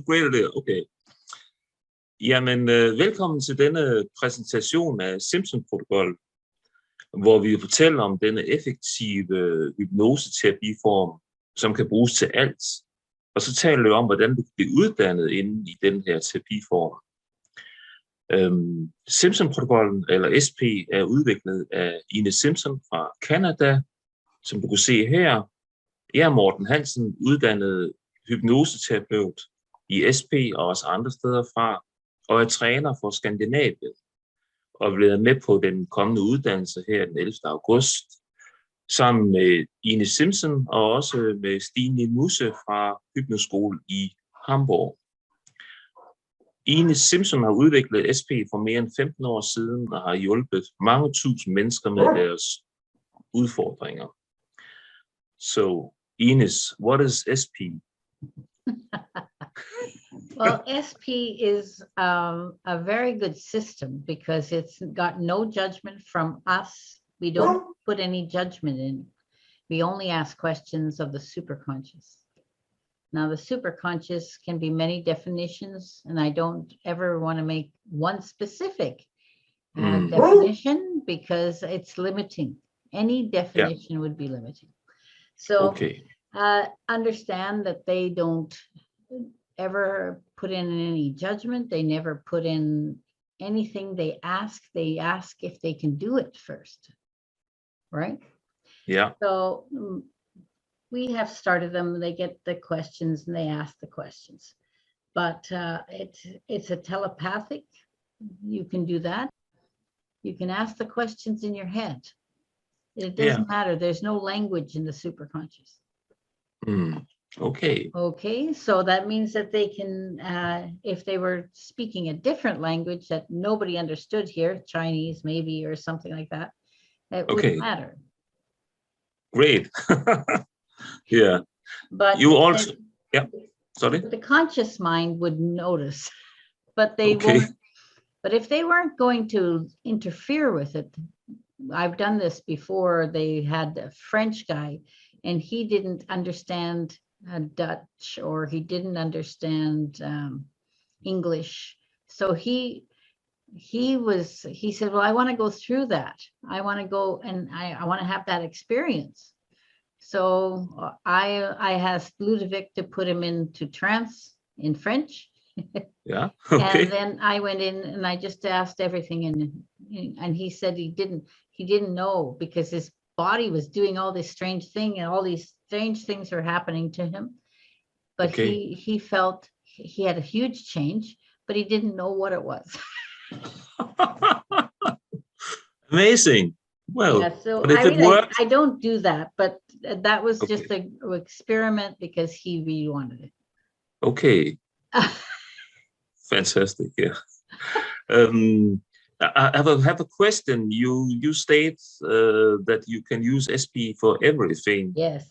Great idea. Okay. Jamen, velkommen til denne præsentation af Simpson-protokollen, hvor vi fortæller om denne effektive hypnoseterapiform, som kan bruges til alt. Og så taler vi om, hvordan du kan blive uddannet inden i den her terapiform. Simpson-protokollen, eller SP, er udviklet af Ines Simpson fra Canada, som du kan se her. Jeg er Morten Hansen, uddannet hypnoseterapeut i SP og også andre steder fra, og er træner for Scandinavia, og er blevet med på den kommende uddannelse her den 11. august, sammen med Ines Simpson og også med Stin-Niels Musche fra Hypnoskole i Hamburg. Ines Simpson har udviklet SP for mere end 15 år siden og har hjulpet mange tusind mennesker med deres udfordringer. So, Ines, what is SP? Well, SP is a very good system because it's got no judgment from us. We don't put any judgment in. We only ask questions of the superconscious. Now, the superconscious can be many definitions, and I don't ever want to make one specific definition because it's limiting. Any definition would be limiting. So understand that they don't ever put in any judgment. They never put in anything. They ask if they can do it first, right? Yeah. So we have started them. They get the questions and they ask the questions, but it's a telepathic. You can do that. You can ask the questions in your head. It doesn't matter. There's no language in the superconscious. Okay. Okay, so that means that they can, if they were speaking a different language that nobody understood here, Chinese maybe, or something like that, it wouldn't matter. Great. Yeah. But you also, sorry. The conscious mind would notice, but they won't. But if they weren't going to interfere with it, I've done this before. They had a French guy, and he didn't understand Dutch, or he didn't understand English. So he said, well, I want to go through that. I want to go and I want to have that experience. So I asked Ludovic to put him into trance in French. Yeah. Okay. And then I went in and I just asked everything, and he said he didn't know because his body was doing all this strange thing, and all these strange things were happening to him. But he felt he had a huge change, but he didn't know what it was. Amazing. Well, yeah, so but if it works, I don't do that, but that was just an experiment because he really wanted it. Okay. Fantastic. Yeah. I have a question. You state that you can use SP for everything. Yes.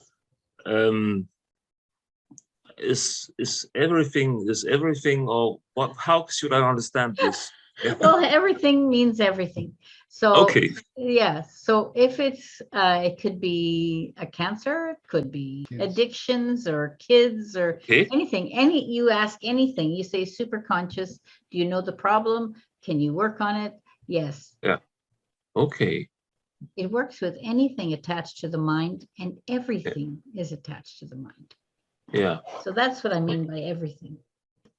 Is everything, or what? How should I understand this? Well, everything means everything. So yeah. So if it's it could be a cancer, it could be addictions or kids or anything. You ask anything. You say superconscious. Do you know the problem? Can you work on it? Yes. Yeah. Okay. It works with anything attached to the mind, and everything is attached to the mind. Yeah. So that's what I mean by everything.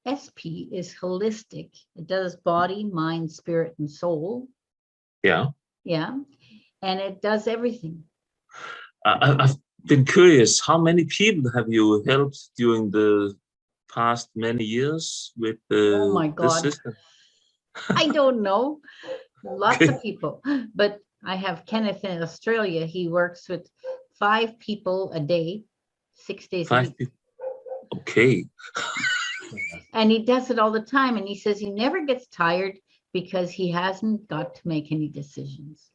SP is holistic. It does body, mind, spirit, and soul. Yeah. Yeah. And it does everything. I've been curious, how many people have you helped during the past many years with oh my God. this system? I don't know. Lots of people. But I have Kenneth in Australia. He works with 5 people a day, 6 days a week. Okay. And he does it all the time. And he says he never gets tired because he hasn't got to make any decisions.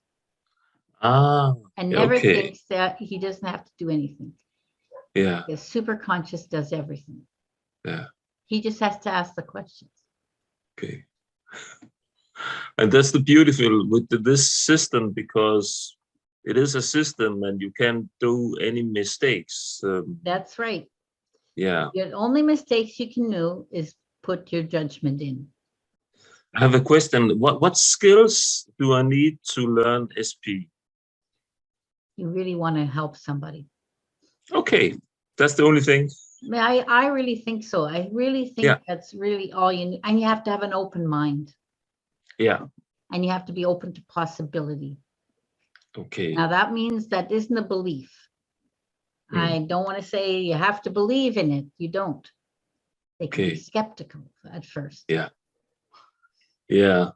And never thinks that he doesn't have to do anything. Yeah. The superconscious does everything. Yeah. He just has to ask the questions. Okay. And that's the beautiful with this system, because it is a system and you can't do any mistakes. That's right. Yeah. The only mistakes you can do is put your judgment in. I have a question. What skills do I need to learn SP? You really want to help somebody. Okay, that's the only thing. I really think so. I really think that's really all you need. And you have to have an open mind. Yeah. And you have to be open to possibility. Okay. Now that means that isn't a belief. I don't want to say you have to believe in it. You don't. They can be skeptical at first. Yeah. Yeah.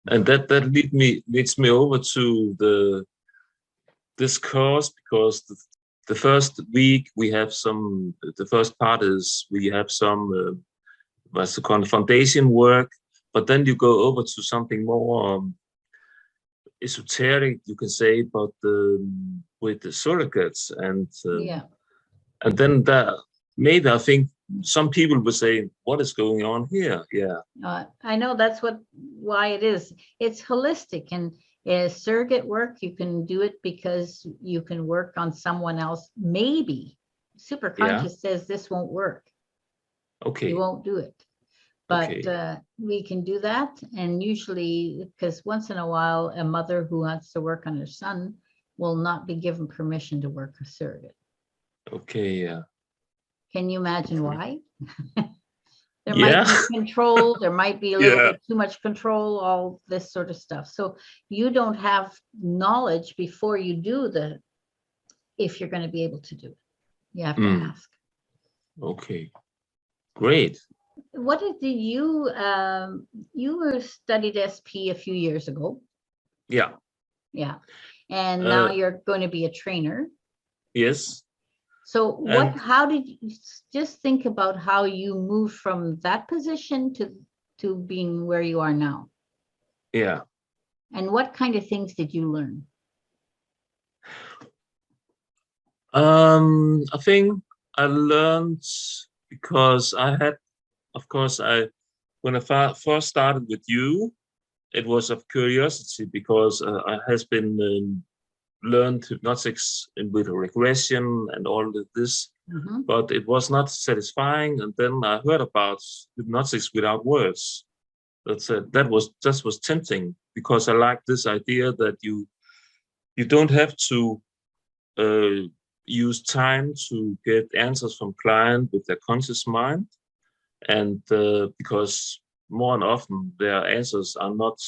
And that leads me over to this course, because the first week we have the first part is we have some what's the kind of foundation work, but then you go over to something more esoteric, you can say, but with the surrogates and then that maybe I think some people will say, what is going on here? Yeah. I know that's why it is. It's holistic, and surrogate work, you can do it because you can work on someone else. Maybe superconscious says this won't work. Okay. You won't do it. But we can do that. And usually, because once in a while, a mother who wants to work on her son will not be given permission to work a surrogate. Okay, yeah. Can you imagine why? There might be control, there might be a little bit too much control, all this sort of stuff. So you don't have knowledge before you do if you're going to be able to do it. You have to ask. Okay, great. What did you studied SP a few years ago? Yeah. Yeah. And now you're going to be a trainer. Yes. So how did you just think about how you moved from that position to being where you are now? Yeah. And what kind of things did you learn? I think I learned because I had, of course, when I first started with you, it was of curiosity because I has been learned hypnotics with regression and all of this, but it was not satisfying. And then I heard about hypnotics without words. That was tempting, because I like this idea that you don't have to use time to get answers from client with their conscious mind, and because more and often their answers are not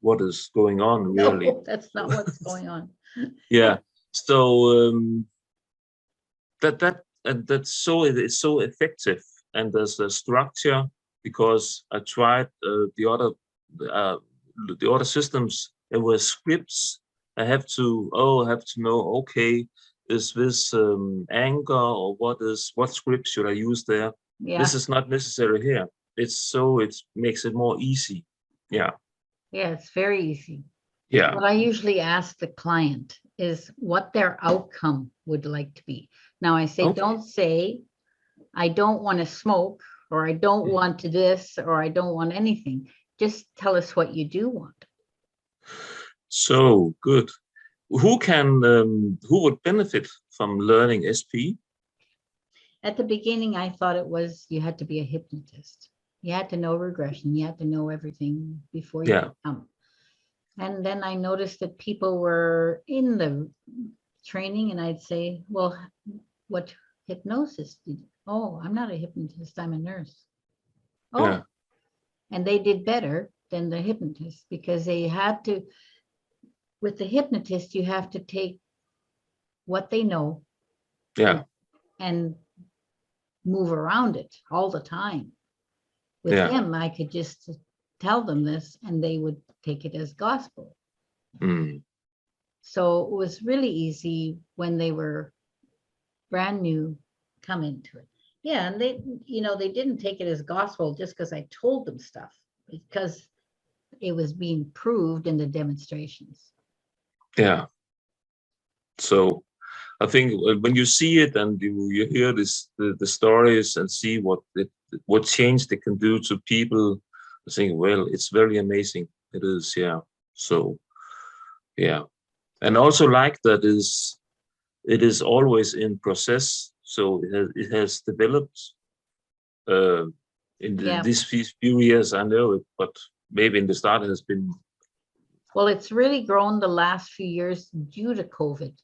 what is going on really. No, that's not what's going on. Yeah. So that's so it's so effective, and there's a structure, because I tried the other systems. There were scripts. I have to know, okay, is this anger, or what script should I use there? Yeah. This is not necessary here. It makes it more easy. Yeah. Yeah, it's very easy. Yeah. What I usually ask the client is what their outcome would like to be. Now I say, don't say, I don't want to smoke, or I don't want to this, or I don't want anything. Just tell us what you do want. So good. Who would benefit from learning SP? At the beginning, I thought it was you had to be a hypnotist. You had to know regression. You had to know everything before you could come. And then I noticed that people were in the training, and I'd say, well, what hypnosis did you? Oh, I'm not a hypnotist, I'm a nurse. Oh, yeah. And they did better than the hypnotist, because they had to, with the hypnotist, you have to take what they know and move around it all the time. With him, I could just tell them this and they would take it as gospel. So it was really easy when they were brand new, come into it. Yeah, and they didn't take it as gospel just because I told them stuff, because it was being proved in the demonstrations. Yeah. So I think when you see it and you hear the stories and see what change they can do to people, I think, well, it's very amazing. It is, yeah. So, yeah. And also like that it is always in process. So it has developed in Yeah. these few years. I know it, but maybe in the start it has been. Well, it's really grown the last few years due to COVID.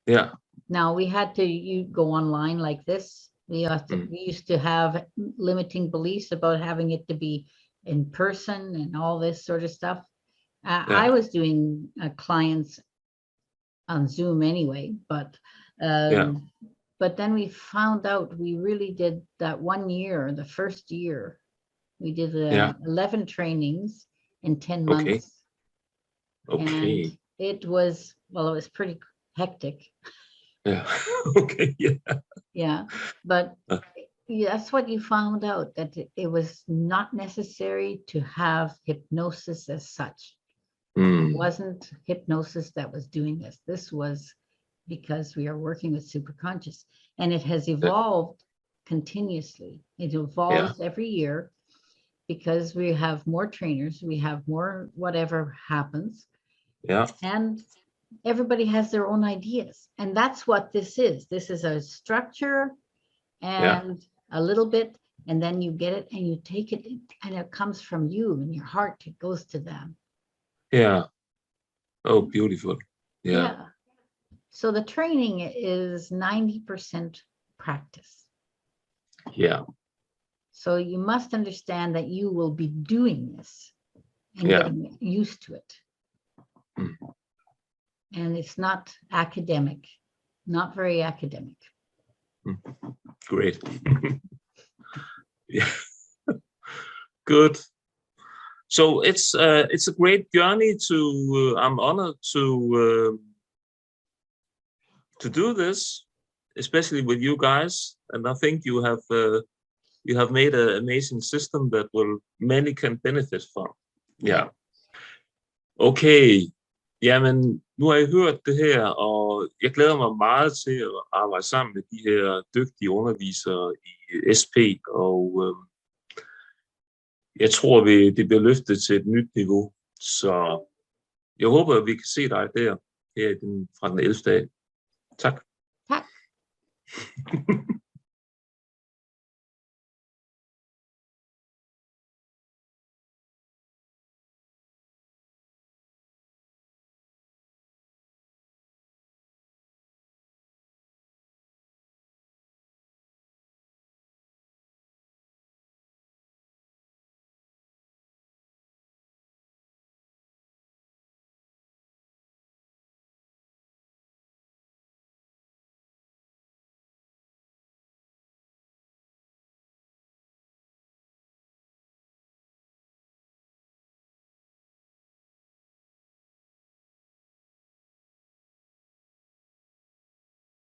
Yeah. Now we had to go online like this. We used to have limiting beliefs about having it to be in person and all this sort of stuff. I was doing clients on Zoom anyway, but then we found out we really did that 1 year, the first year, we did 11 trainings in 10 months. Okay. And it was pretty hectic. Yeah. Okay. Yeah. Yeah. But that's what you found out, that it was not necessary to have hypnosis as such. It wasn't hypnosis that was doing this. This was because we are working with superconscious, and it has evolved continuously. It evolves every year because we have more trainers, we have more whatever happens. Yeah. And everybody has their own ideas. And that's what this is. This is a structure and a little bit, and then you get it and you take it, and it comes from you and your heart. It goes to them. Yeah. Oh, beautiful. Yeah. So the training is 90% practice. Yeah. So you must understand that you will be doing this and getting used to it. And it's not academic, not very academic. Great. Yeah. Good. So it's a great journey to. I'm honored to do this, especially with you guys. And I think you have made an amazing system that many can benefit from. Yeah. Okay. Jamen, nu har I hørt det her, og jeg glæder mig meget til at arbejde sammen med de her dygtige undervisere i SP, og jeg tror, det bliver løftet til et nyt niveau. Så jeg håber, at vi kan se dig der her fra den 11. dag. Tak. Tak.